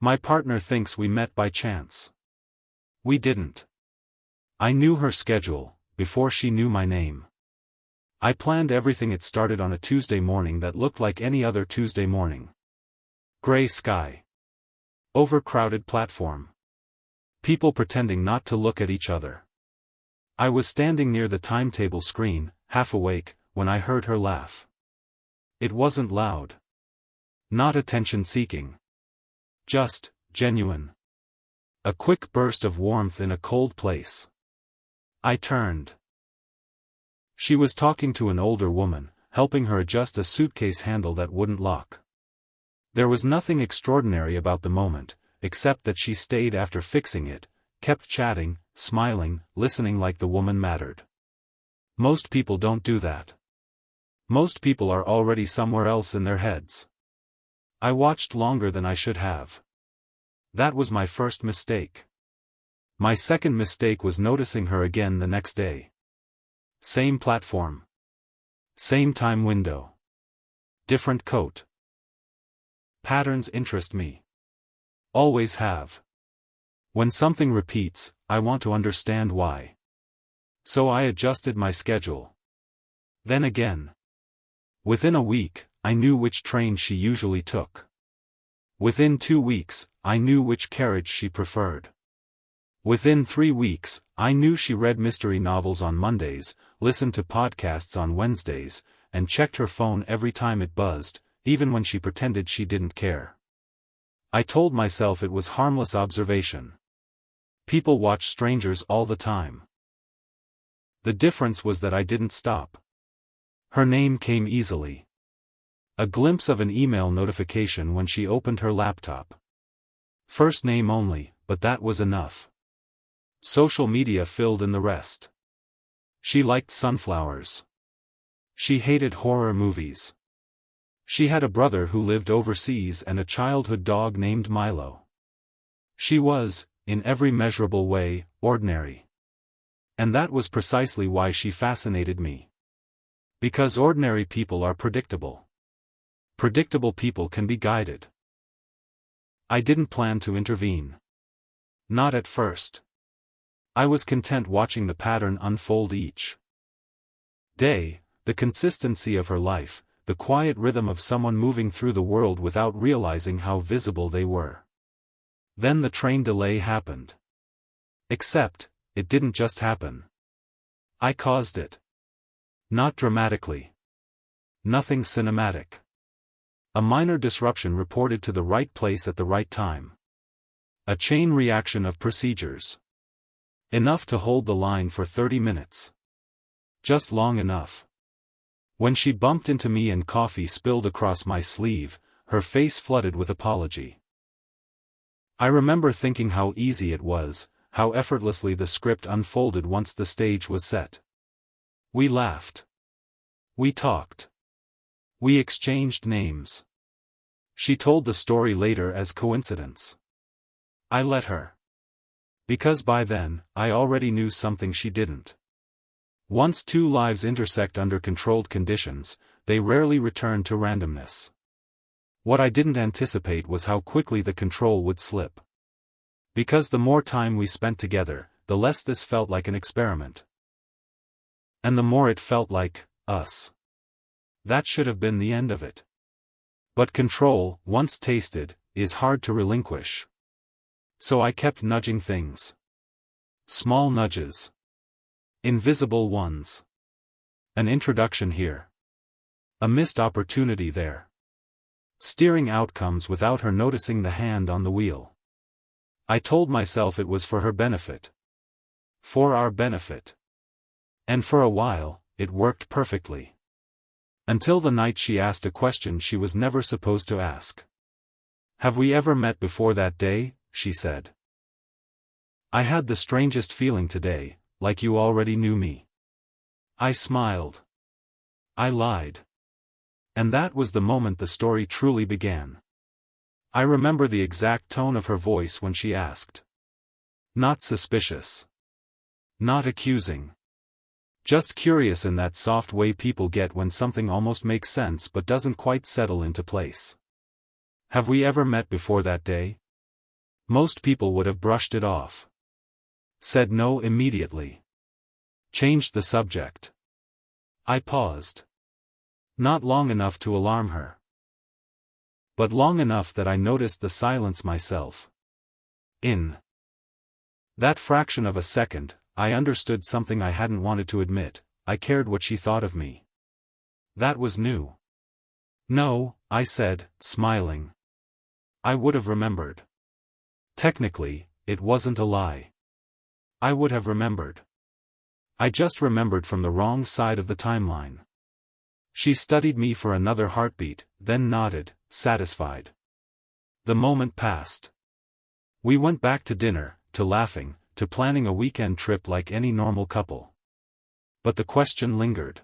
My partner thinks we met by chance. We didn't. I knew her schedule, before she knew my name. I planned everything. It started on a Tuesday morning that looked like any other Tuesday morning. Gray sky. Overcrowded platform. People pretending not to look at each other. I was standing near the timetable screen, half awake, when I heard her laugh. It wasn't loud. Not attention-seeking. Just, genuine. A quick burst of warmth in a cold place. I turned. She was talking to an older woman, helping her adjust a suitcase handle that wouldn't lock. There was nothing extraordinary about the moment, except that she stayed after fixing it, kept chatting, smiling, listening like the woman mattered. Most people don't do that. Most people are already somewhere else in their heads. I watched longer than I should have. That was my first mistake. My second mistake was noticing her again the next day. Same platform. Same time window. Different coat. Patterns interest me. Always have. When something repeats, I want to understand why. So I adjusted my schedule. Then again. Within a week, I knew which train she usually took. Within 2 weeks, I knew which carriage she preferred. Within 3 weeks, I knew she read mystery novels on Mondays, listened to podcasts on Wednesdays, and checked her phone every time it buzzed, even when she pretended she didn't care. I told myself it was harmless observation. People watch strangers all the time. The difference was that I didn't stop. Her name came easily. A glimpse of an email notification when she opened her laptop. First name only, but that was enough. Social media filled in the rest. She liked sunflowers. She hated horror movies. She had a brother who lived overseas and a childhood dog named Milo. She was, in every measurable way, ordinary. And that was precisely why she fascinated me. Because ordinary people are predictable. Predictable people can be guided. I didn't plan to intervene. Not at first. I was content watching the pattern unfold each day, the consistency of her life, the quiet rhythm of someone moving through the world without realizing how visible they were. Then the train delay happened. Except, it didn't just happen. I caused it. Not dramatically. Nothing cinematic. A minor disruption reported to the right place at the right time. A chain reaction of procedures. Enough to hold the line for 30 minutes. Just long enough. When she bumped into me and coffee spilled across my sleeve, her face flooded with apology. I remember thinking how easy it was, how effortlessly the script unfolded once the stage was set. We laughed. We talked. We exchanged names. She told the story later as coincidence. I let her. Because by then, I already knew something she didn't. Once two lives intersect under controlled conditions, they rarely return to randomness. What I didn't anticipate was how quickly the control would slip. Because the more time we spent together, the less this felt like an experiment. And the more it felt like us. That should have been the end of it. But control, once tasted, is hard to relinquish. So I kept nudging things. Small nudges. Invisible ones. An introduction here. A missed opportunity there. Steering outcomes without her noticing the hand on the wheel. I told myself it was for her benefit. For our benefit. And for a while, it worked perfectly. Until the night she asked a question she was never supposed to ask. Have we ever met before that day? She said. I had the strangest feeling today, like you already knew me. I smiled. I lied. And that was the moment the story truly began. I remember the exact tone of her voice when she asked. Not suspicious. Not accusing. Just curious, in that soft way people get when something almost makes sense but doesn't quite settle into place. Have we ever met before that day? Most people would have brushed it off. Said no immediately. Changed the subject. I paused. Not long enough to alarm her, but long enough that I noticed the silence myself. In that fraction of a second, I understood something I hadn't wanted to admit. I cared what she thought of me. That was new. No, I said, smiling. I would have remembered. Technically, it wasn't a lie. I would have remembered. I just remembered from the wrong side of the timeline. She studied me for another heartbeat, then nodded, satisfied. The moment passed. We went back to dinner, to laughing, to planning a weekend trip like any normal couple. But the question lingered.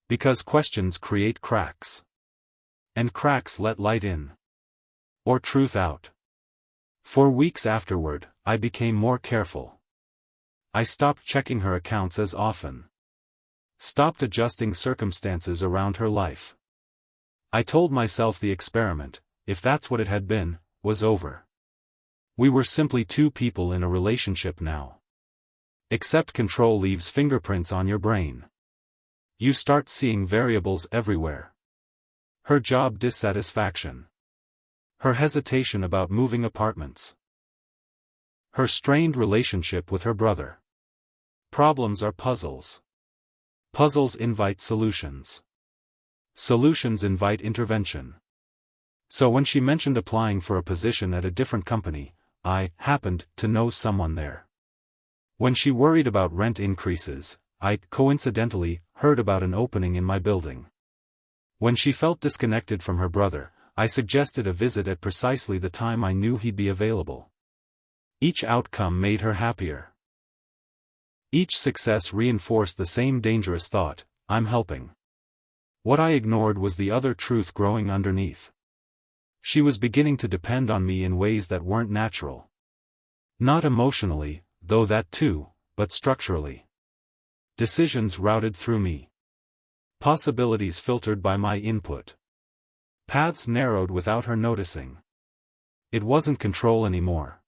Because questions create cracks. And cracks let light in. Or truth out. For weeks afterward, I became more careful. I stopped checking her accounts as often. Stopped adjusting circumstances around her life. I told myself the experiment, if that's what it had been, was over. We were simply two people in a relationship now. Except control leaves fingerprints on your brain. You start seeing variables everywhere. Her job dissatisfaction. Her hesitation about moving apartments. Her strained relationship with her brother. Problems are puzzles. Puzzles invite solutions. Solutions invite intervention. So when she mentioned applying for a position at a different company, I happened to know someone there. When she worried about rent increases, I coincidentally heard about an opening in my building. When she felt disconnected from her brother, I suggested a visit at precisely the time I knew he'd be available. Each outcome made her happier. Each success reinforced the same dangerous thought, I'm helping. What I ignored was the other truth growing underneath. She was beginning to depend on me in ways that weren't natural. Not emotionally, though that too, but structurally. Decisions routed through me. Possibilities filtered by my input. Paths narrowed without her noticing. It wasn't control anymore.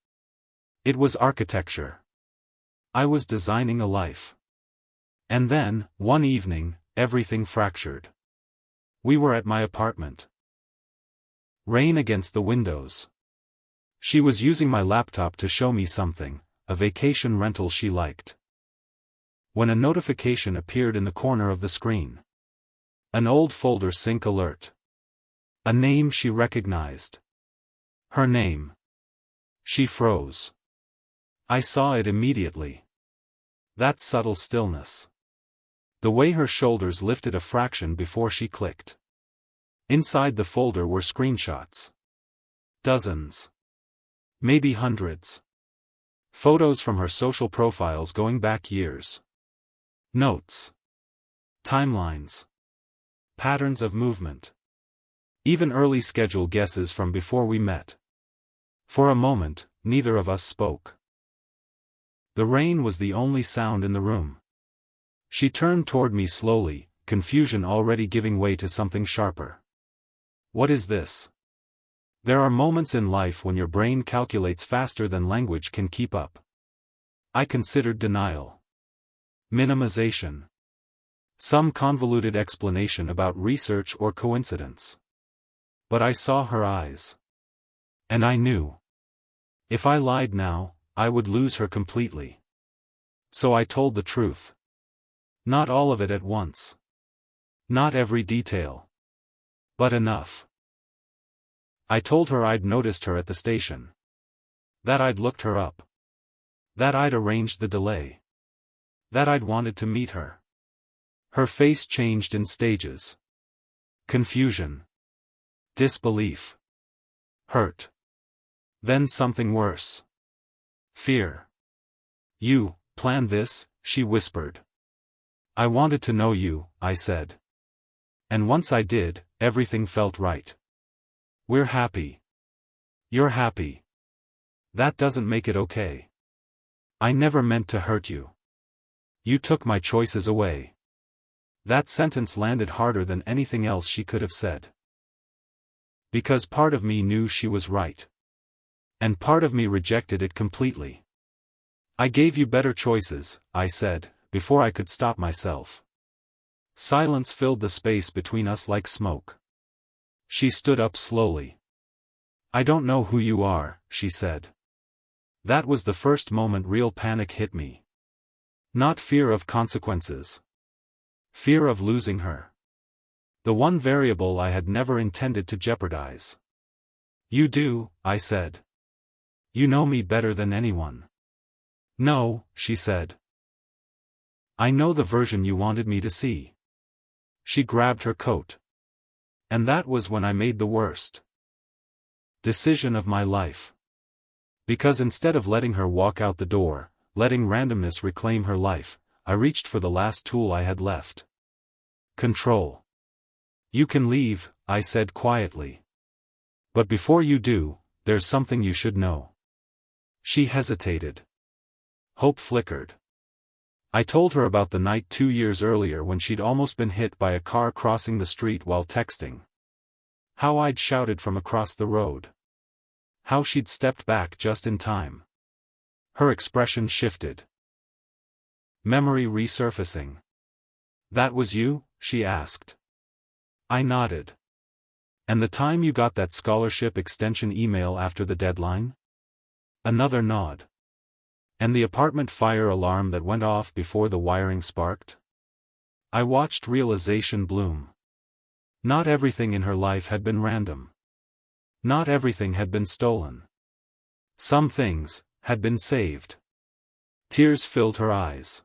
It was architecture. I was designing a life. And then, one evening, everything fractured. We were at my apartment. Rain against the windows. She was using my laptop to show me something, a vacation rental she liked. When a notification appeared in the corner of the screen. An old folder sync alert. A name she recognized. Her name. She froze. I saw it immediately. That subtle stillness. The way her shoulders lifted a fraction before she clicked. Inside the folder were screenshots. Dozens. Maybe hundreds. Photos from her social profiles going back years. Notes. Timelines. Patterns of movement. Even early schedule guesses from before we met. For a moment, neither of us spoke. The rain was the only sound in the room. She turned toward me slowly, confusion already giving way to something sharper. What is this? There are moments in life when your brain calculates faster than language can keep up. I considered denial. Minimization. Some convoluted explanation about research or coincidence. But I saw her eyes. And I knew. If I lied now, I would lose her completely. So I told the truth. Not all of it at once. Not every detail. But enough. I told her I'd noticed her at the station. That I'd looked her up. That I'd arranged the delay. That I'd wanted to meet her. Her face changed in stages. Confusion. Disbelief. Hurt. Then something worse. Fear. You planned this, she whispered. I wanted to know you, I said. And once I did, everything felt right. We're happy. You're happy. That doesn't make it okay. I never meant to hurt you. You took my choices away. That sentence landed harder than anything else she could have said. Because part of me knew she was right. And part of me rejected it completely. I gave you better choices, I said, before I could stop myself. Silence filled the space between us like smoke. She stood up slowly. I don't know who you are, she said. That was the first moment real panic hit me. Not fear of consequences. Fear of losing her. The one variable I had never intended to jeopardize. You do, I said. You know me better than anyone. No, she said. I know the version you wanted me to see. She grabbed her coat. And that was when I made the worst decision of my life. Because instead of letting her walk out the door, letting randomness reclaim her life, I reached for the last tool I had left. Control. You can leave, I said quietly. But before you do, there's something you should know. She hesitated. Hope flickered. I told her about the night 2 years earlier when she'd almost been hit by a car crossing the street while texting. How I'd shouted from across the road. How she'd stepped back just in time. Her expression shifted. Memory resurfacing. That was you? She asked. I nodded. And the time you got that scholarship extension email after the deadline? Another nod. And the apartment fire alarm that went off before the wiring sparked? I watched realization bloom. Not everything in her life had been random. Not everything had been stolen. Some things had been saved. Tears filled her eyes.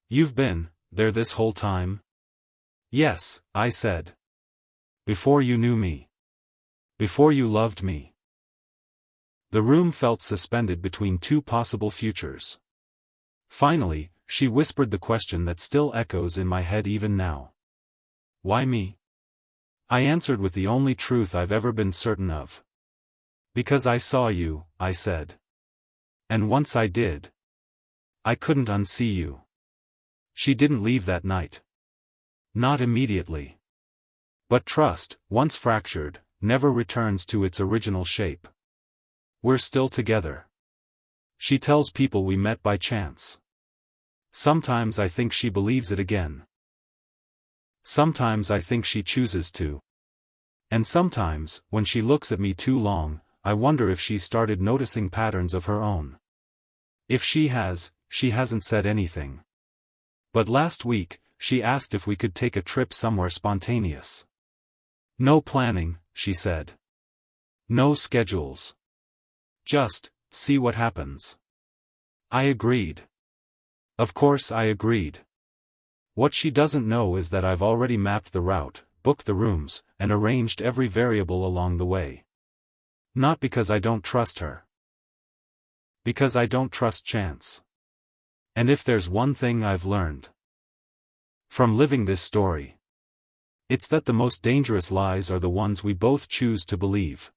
You've been there this whole time? Yes, I said. Before you knew me. Before you loved me. The room felt suspended between two possible futures. Finally, she whispered the question that still echoes in my head even now. Why me? I answered with the only truth I've ever been certain of. Because I saw you, I said. And once I did, I couldn't unsee you. She didn't leave that night. Not immediately. But trust, once fractured, never returns to its original shape. We're still together. She tells people we met by chance. Sometimes I think she believes it again. Sometimes I think she chooses to. And sometimes, when she looks at me too long, I wonder if she's started noticing patterns of her own. If she has, she hasn't said anything. But last week, she asked if we could take a trip somewhere spontaneous. No planning, she said. No schedules. Just, see what happens. I agreed. Of course I agreed. What she doesn't know is that I've already mapped the route, booked the rooms, and arranged every variable along the way. Not because I don't trust her. Because I don't trust chance. And if there's one thing I've learned from living this story, it's that the most dangerous lies are the ones we both choose to believe.